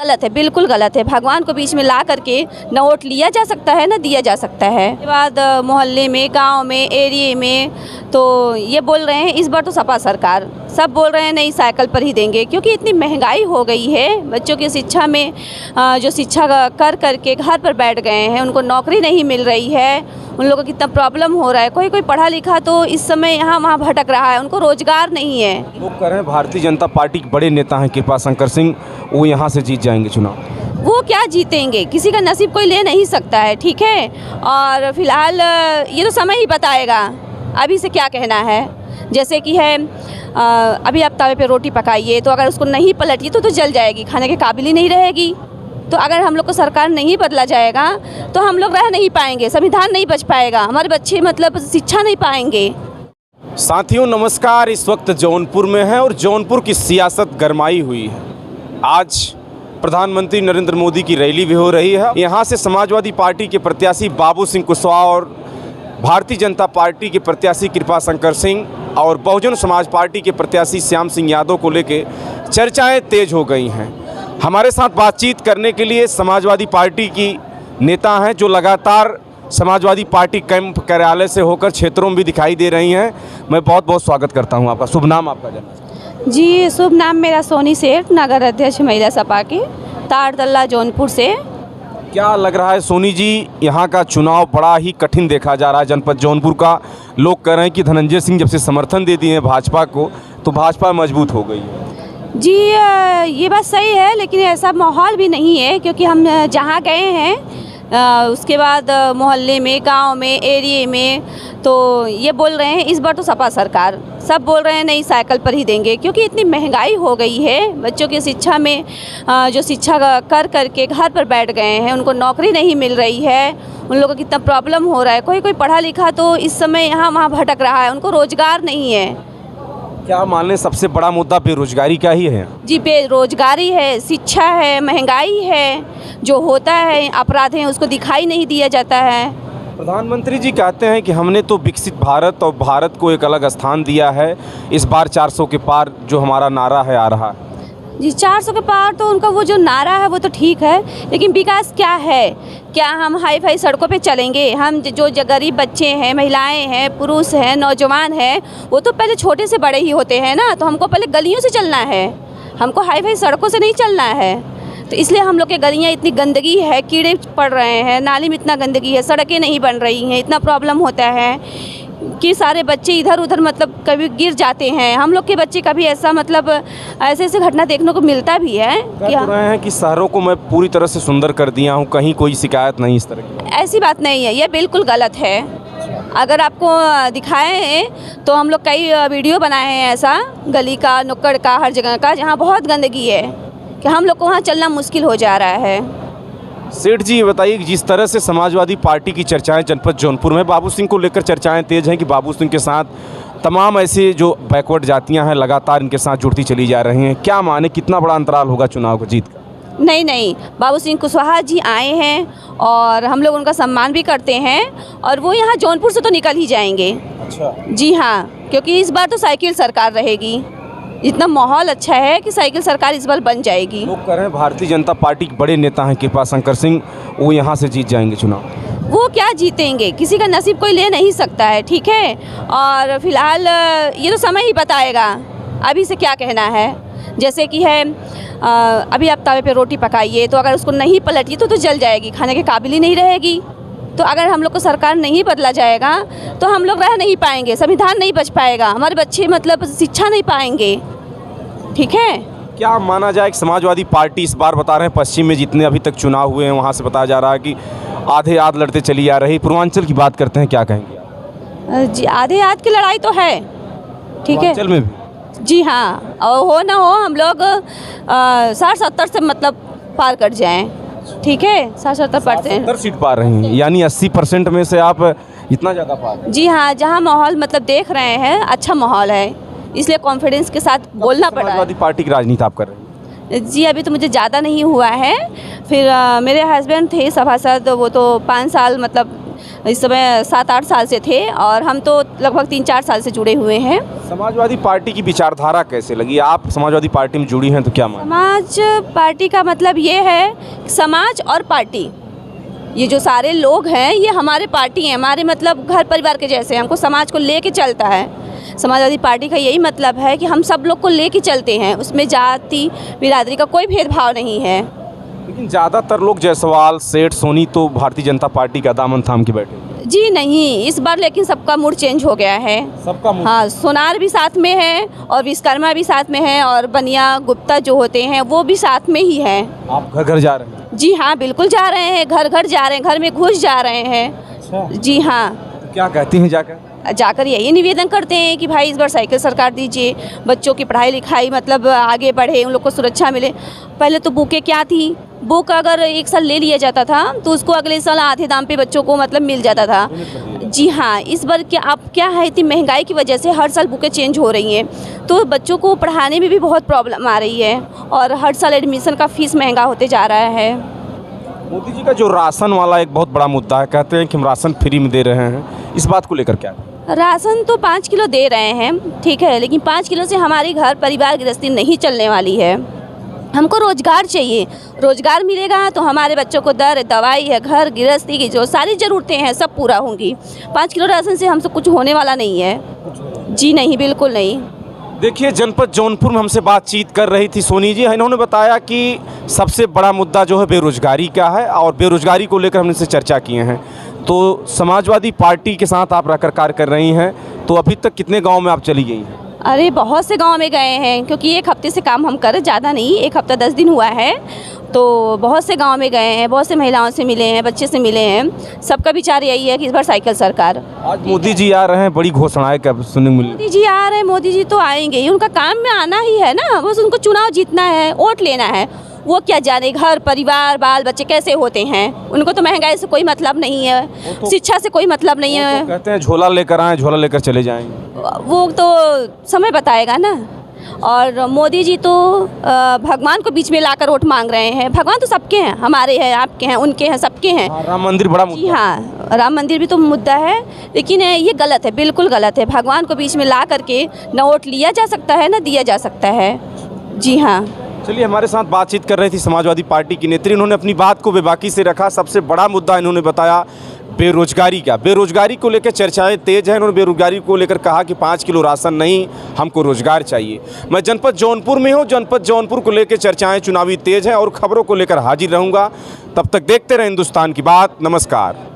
गलत है, बिल्कुल गलत है। भगवान को बीच में ला करके न वोट लिया जा सकता है, न दिया जा सकता है। उसके बाद मोहल्ले में, गांव में, एरिया में तो ये बोल रहे हैं इस बार तो सपा सरकार, सब बोल रहे हैं नहीं साइकिल पर ही देंगे, क्योंकि इतनी महंगाई हो गई है। बच्चों की शिक्षा में जो शिक्षा कर करके घर पर बैठ गए हैं, उनको नौकरी नहीं मिल रही है, उन लोगों को कितना प्रॉब्लम हो रहा है। कोई कोई पढ़ा लिखा तो इस समय यहाँ वहाँ भटक रहा है, उनको रोजगार नहीं है। लोग कह रहे हैं भारतीय जनता पार्टी के बड़े नेता हैं कृपाशंकर सिंह, वो यहाँ से जीत जाएंगे चुनाव। वो क्या जीतेंगे, किसी का नसीब कोई ले नहीं सकता है, ठीक है। और फिलहाल ये तो समय ही बताएगा, अभी से क्या कहना है। जैसे कि है अभी आप तवे पे रोटी पकाइए तो अगर उसको नहीं पलटिए तो जल जाएगी, खाने के काबिल ही नहीं रहेगी। तो अगर हम लोग को सरकार नहीं बदला जाएगा तो हम लोग रह नहीं पाएंगे, संविधान नहीं बच पाएगा, हमारे बच्चे मतलब शिक्षा नहीं पाएंगे। साथियों नमस्कार, इस वक्त जौनपुर में है और जौनपुर की सियासत गरमाई हुई है। आज प्रधानमंत्री नरेंद्र मोदी की रैली भी हो रही है। यहाँ से समाजवादी पार्टी के प्रत्याशी बाबू सिंह कुशवाहा और भारतीय जनता पार्टी के प्रत्याशी कृपाशंकर सिंह और बहुजन समाज पार्टी के प्रत्याशी श्याम सिंह यादव को लेकर चर्चाएं तेज हो गई हैं। हमारे साथ बातचीत करने के लिए समाजवादी पार्टी की नेता हैं जो लगातार समाजवादी पार्टी कैंप कार्यालय से होकर क्षेत्रों में भी दिखाई दे रही हैं। मैं बहुत बहुत स्वागत करता हूं आपका। शुभ नाम आपका जाना? जी, शुभ नाम मेरा सोनी सेठ, नगर अध्यक्ष महिला सपा के, तारतल्ला जौनपुर से। क्या लग रहा है सोनी जी, यहाँ का चुनाव बड़ा ही कठिन देखा जा रहा है जनपद जौनपुर का। लोग कह रहे हैं कि धनंजय सिंह जब से समर्थन दे दिए हैं भाजपा को तो भाजपा मजबूत हो गई है। जी, ये बात सही है, लेकिन ऐसा माहौल भी नहीं है, क्योंकि हम जहाँ गए हैं उसके बाद मोहल्ले में, गांव में, एरिया में तो ये बोल रहे हैं इस बार तो सपा सरकार, सब बोल रहे हैं नहीं साइकिल पर ही देंगे, क्योंकि इतनी महंगाई हो गई है। बच्चों की शिक्षा में जो शिक्षा कर करके घर पर बैठ गए हैं, उनको नौकरी नहीं मिल रही है, उन लोगों को कितना प्रॉब्लम हो रहा है। कोई कोई पढ़ा लिखा तो इस समय यहाँ वहाँ भटक रहा है, उनको रोजगार नहीं है। क्या मान लें सबसे बड़ा मुद्दा बेरोजगारी का ही है? जी, बेरोजगारी है, शिक्षा है, महंगाई है, जो होता है अपराध है उसको दिखाई नहीं दिया जाता है। प्रधानमंत्री जी कहते हैं कि हमने तो विकसित भारत और भारत को एक अलग स्थान दिया है, इस बार 400 के पार जो हमारा नारा है आ रहा है। जी, 400 के पार तो उनका वो जो नारा है वो तो ठीक है, लेकिन विकास क्या है? क्या हम हाई फाई सड़कों पे चलेंगे? हम जो गरीब बच्चे हैं, महिलाएं हैं, पुरुष हैं, नौजवान हैं, वो तो पहले छोटे से बड़े ही होते हैं ना, तो हमको पहले गलियों से चलना है, हमको हाई फाई सड़कों से नहीं चलना है। तो इसलिए हम लोग के गलियाँ इतनी गंदगी है, कीड़े पड़ रहे हैं, नाली में इतना गंदगी है, सड़कें नहीं बन रही हैं, इतना प्रॉब्लम होता है कि सारे बच्चे इधर उधर मतलब कभी गिर जाते हैं। हम लोग के बच्चे कभी ऐसा मतलब ऐसे ऐसे घटना देखने को मिलता भी है। कह रहे हैं कि शहरों को मैं पूरी तरह से सुंदर कर दिया हूँ, कहीं कोई शिकायत नहीं इस तरह की। ऐसी बात नहीं है, ये बिल्कुल गलत है। अगर आपको दिखाए हैं तो हम लोग कई वीडियो बनाए हैं ऐसा, गली का, नुक्कड़ का, हर जगह का, जहाँ बहुत गंदगी है कि हम लोग को वहाँ चलना मुश्किल हो जा रहा है। सेठ जी, ये बताइए कि जिस तरह से समाजवादी पार्टी की चर्चाएं जनपद जौनपुर में बाबू सिंह को लेकर चर्चाएं तेज हैं कि बाबू सिंह के साथ तमाम ऐसे जो बैकवर्ड जातियां हैं लगातार इनके साथ जुड़ती चली जा रही हैं, क्या माने कितना बड़ा अंतराल होगा चुनाव को जीत का? नहीं, बाबू सिंह कुशवाहा जी आए हैं और हम लोग उनका सम्मान भी करते हैं और वो यहाँ जौनपुर से तो निकल ही जाएंगे। अच्छा। जी हाँ, क्योंकि इस बार तो साइकिल सरकार रहेगी, इतना माहौल अच्छा है कि साइकिल सरकार इस बार बन जाएगी। लोग कह रहे हैं भारतीय जनता पार्टी के बड़े नेता हैं कृपाशंकर सिंह, वो यहाँ से जीत जाएंगे चुनाव। वो क्या जीतेंगे, किसी का नसीब कोई ले नहीं सकता है, ठीक है। और फिलहाल ये तो समय ही बताएगा, अभी से क्या कहना है। जैसे कि है अभी आप तवे पे रोटी पकाइए तो अगर उसको नहीं पलटिए तो जल जाएगी, खाने के काबिल ही नहीं रहेगी। तो अगर हम लोग को सरकार नहीं बदला जाएगा तो हम लोग रह नहीं पाएंगे, संविधान नहीं बच पाएगा, हमारे बच्चे मतलब शिक्षा नहीं पाएंगे, ठीक है। क्या माना जाए कि समाजवादी पार्टी इस बार बता रहे हैं पश्चिम में जितने अभी तक चुनाव हुए हैं वहाँ से बताया जा रहा है कि आधे आध लड़ते चली आ रही। पूर्वांचल की बात करते हैं, क्या कहेंगे? जी, आधे आध की लड़ाई तो है, ठीक है। पूर्वांचल में भी? जी हाँ, और हो ना हो हम लोग 60-70 से मतलब पार कर जाएं, ठीक है। 60-70% सीट पा रही हैं, यानी 80% में से आप इतना ज़्यादा पा रहे हैं। जी हाँ, जहाँ माहौल मतलब देख रहे हैं अच्छा माहौल है, इसलिए कॉन्फिडेंस के साथ बोलना पड़ा है। समाजवादी पार्टी की राजनीति आप कर रहे हैं? जी, अभी तो मुझे ज़्यादा नहीं हुआ है। फिर मेरे हस्बैंड थे सभासद, वो तो 5 साल मतलब इस समय 7-8 साल से थे और हम तो लगभग 3-4 साल से जुड़े हुए हैं। समाजवादी पार्टी की विचारधारा कैसे लगी? आप समाजवादी पार्टी में जुड़ी हैं तो क्या मान? समाज पार्टी का मतलब ये है समाज और पार्टी, ये जो सारे लोग हैं ये हमारे पार्टी हैं, हमारे मतलब घर परिवार के जैसे हैं। हमको समाज को लेके चलता है। समाजवादी पार्टी का यही मतलब है कि हम सब लोग को लेके चलते हैं, उसमें जाति बिरादरी का कोई भेदभाव नहीं है। लेकिन ज़्यादातर लोग जायसवाल, सेठ, सोनी तो भारतीय जनता पार्टी का दामन थाम के बैठे। जी नहीं, इस बार लेकिन सबका मूड चेंज हो गया है। सबका मूड? हाँ, सोनार भी साथ में है और विश्वकर्मा भी साथ में है और बनिया गुप्ता जो होते हैं वो भी साथ में ही है। आप घर घर जा रहे हैं? जी हाँ, बिल्कुल जा रहे हैं, घर घर जा रहे हैं, घर में घुस जा रहे हैं। अच्छा। जी हाँ, तो क्या कहती हैं जाकर यही निवेदन करते हैं कि भाई इस बार साइकिल सरकार दीजिए, बच्चों की पढ़ाई लिखाई मतलब आगे बढ़े, उन लोग को सुरक्षा मिले। पहले तो बुकें क्या थी, बुक अगर एक साल ले लिया जाता था तो उसको अगले साल आधे दाम पे बच्चों को मतलब मिल जाता था। जी हाँ, इस बार क्या है, इतनी महंगाई की वजह से हर साल बुकें चेंज हो रही हैं तो बच्चों को पढ़ाने में भी बहुत प्रॉब्लम आ रही है और हर साल एडमिशन का फ़ीस महंगा होते जा रहा है। मोदी जी का जो राशन वाला एक बहुत बड़ा मुद्दा है, कहते हैं कि हम राशन फ्री में दे रहे हैं, इस बात को लेकर क्या? राशन तो 5 किलो दे रहे हैं, ठीक है, लेकिन 5 किलो से हमारी घर परिवार गृहस्थी नहीं चलने वाली है। हमको रोज़गार चाहिए, रोज़गार मिलेगा तो हमारे बच्चों को दर दवाई है, घर गृहस्थी की जो सारी ज़रूरतें हैं सब पूरा होंगी। 5 किलो राशन से हमसे कुछ होने वाला नहीं है। जी नहीं, बिल्कुल नहीं। देखिए, जनपद जौनपुर में हमसे बातचीत कर रही थी सोनी जी। इन्होंने बताया कि सबसे बड़ा मुद्दा जो है बेरोजगारी का है और बेरोजगारी को लेकर हमने से चर्चा किए हैं। तो समाजवादी पार्टी के साथ आप रहकर कार्य कर रही हैं, तो अभी तक कितने गांव में आप चली गई हैं? अरे बहुत से गांव में गए हैं, क्योंकि 1 हफ्ते से काम हम कर, ज़्यादा नहीं, 1 हफ्ता 10 दिन हुआ है, तो बहुत से गांव में गए हैं, बहुत से महिलाओं से मिले हैं, बच्चे से मिले हैं। सबका विचार यही है कि इस बार साइकिल सरकार। आज मोदी जी आ रहे हैं, बड़ी घोषणाएं कब सुनने मिली? मोदी जी आ रहे हैं, मोदी जी तो आएंगे ही, उनका काम में आना ही है ना, बस उनको चुनाव जीतना है, वोट लेना है। वो क्या जाने घर परिवार बाल बच्चे कैसे होते हैं, उनको तो महंगाई से कोई मतलब नहीं है, शिक्षा से कोई मतलब नहीं है। तो कहते हैं झोला लेकर आए, झोला लेकर चले जाएंगे। वो तो समय बताएगा ना। और मोदी जी तो भगवान को बीच में लाकर वोट मांग रहे हैं। भगवान तो सबके हैं, हमारे हैं, आपके हैं, उनके हैं, सबके हैं। राम मंदिर बड़ा मुद्दा। जी हाँ, राम मंदिर भी तो मुद्दा है, लेकिन ये गलत है, बिल्कुल गलत है। भगवान को बीच में ला करके न वोट लिया जा सकता है न दिया जा सकता है। जी हाँ। चलिए, हमारे साथ बातचीत कर रही थी समाजवादी पार्टी की नेत्री। इन्होंने अपनी बात को बेबाकी से रखा। सबसे बड़ा मुद्दा इन्होंने बताया बेरोजगारी का। बेरोजगारी को लेकर चर्चाएं तेज हैं। इन्होंने बेरोजगारी को लेकर कहा कि 5 किलो राशन नहीं, हमको रोजगार चाहिए। मैं जनपद जौनपुर में हूं। जनपद जौनपुर को लेकर चर्चाएं चुनावी तेज हैं और खबरों को लेकर हाजिर रहूंगा। तब तक देखते रहें हिंदुस्तान की बात। नमस्कार।